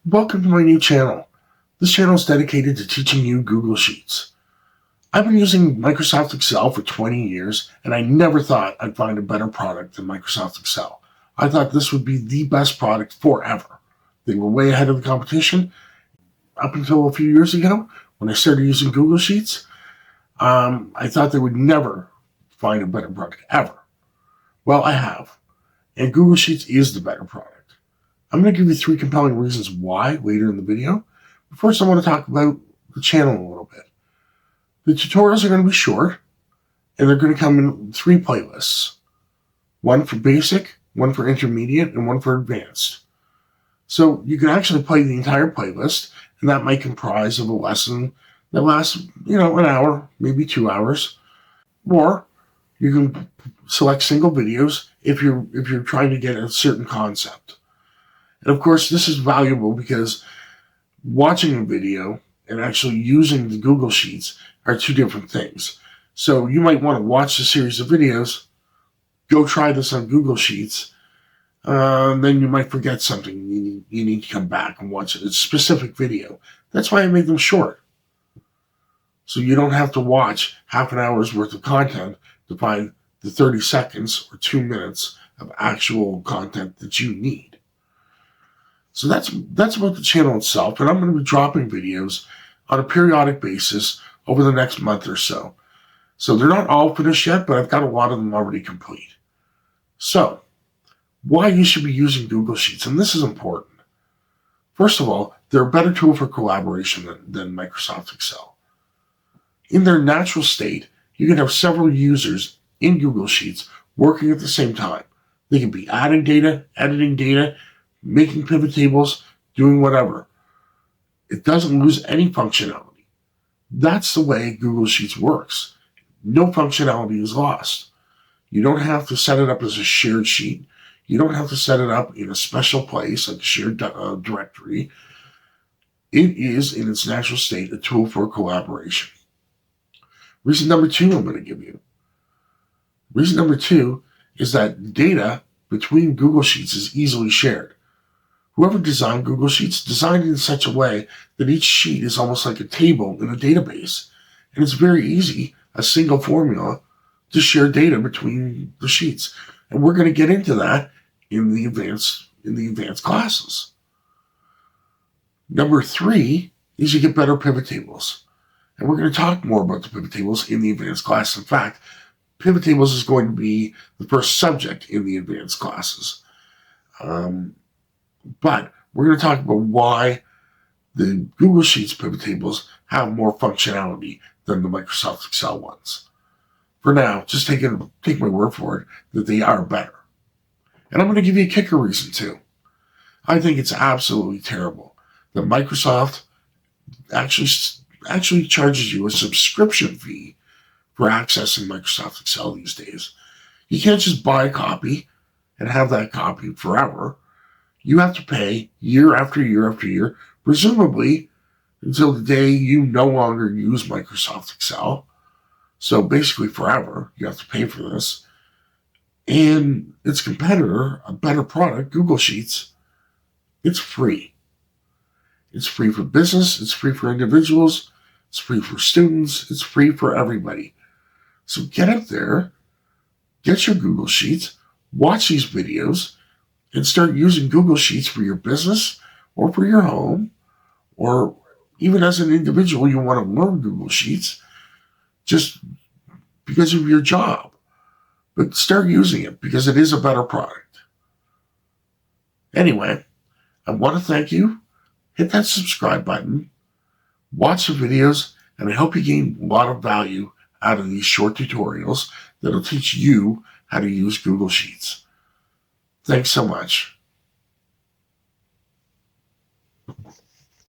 Welcome to my new channel. This channel is dedicated to teaching you Google Sheets. I've been using Microsoft Excel for 20 years, and I never thought I'd find a better product than Microsoft Excel. I thought this would be the best product forever. They were way ahead of the competition up until a few years ago when I started using Google Sheets. I thought they would never find a better product, ever. Well, I have, and Google Sheets is the better product. I'm going to give you 3 compelling reasons why later in the video. But first, I want to talk about the channel a little bit. The tutorials are going to be short, and they're going to come in 3 playlists. One for basic, one for intermediate, and one for advanced. So you can actually play the entire playlist, and that might comprise of a lesson that lasts, an hour, maybe 2 hours. Or you can select single videos if you're trying to get a certain concept. And of course, this is valuable because watching a video and actually using the Google Sheets are 2 different things. So you might want to watch a series of videos, go try this on Google Sheets, then you might forget something. You need to come back and watch a specific video. That's why I made them short. So you don't have to watch half an hour's worth of content to find the 30 seconds or 2 minutes of actual content that you need. So that's about the channel itself, and I'm going to be dropping videos on a periodic basis over the next month or so. So they're not all finished yet, but I've got a lot of them already complete. So, why you should be using Google Sheets, and this is important. First of all, they're a better tool for collaboration than Microsoft Excel. In their natural state, you can have several users in Google Sheets working at the same time. They can be adding data, editing data, making pivot tables, doing whatever. It doesn't lose any functionality. That's the way Google Sheets works. No functionality is lost. You don't have to set it up as a shared sheet. You don't have to set it up in a special place like a shared directory. It is, in its natural state, a tool for collaboration. Reason number 2 I'm going to give you. Reason number 2 is that data between Google Sheets is easily shared. Whoever designed Google Sheets designed it in such a way that each sheet is almost like a table in a database. And it's very easy, a single formula, to share data between the sheets. And we're going to get into that in the advanced classes. Number 3 is you get better pivot tables. And we're going to talk more about the pivot tables in the advanced class. In fact, pivot tables is going to be the first subject in the advanced classes. But we're going to talk about why the Google Sheets pivot tables have more functionality than the Microsoft Excel ones. For now, just take my word for it that they are better. And I'm going to give you a kicker reason too. I think it's absolutely terrible that Microsoft actually charges you a subscription fee for accessing Microsoft Excel these days. You can't just buy a copy and have that copy forever. You have to pay year after year after year, presumably until the day you no longer use Microsoft Excel. So basically forever, you have to pay for this. And its competitor, a better product, Google Sheets, it's free. It's free for business, it's free for individuals, it's free for students, it's free for everybody. So get out there, get your Google Sheets, watch these videos, and start using Google Sheets for your business or for your home, or even as an individual, you want to learn Google Sheets just because of your job. But start using it because it is a better product. Anyway, I want to thank you. Hit that subscribe button, watch the videos, and I hope you gain a lot of value out of these short tutorials that'll teach you how to use Google Sheets. Thanks so much.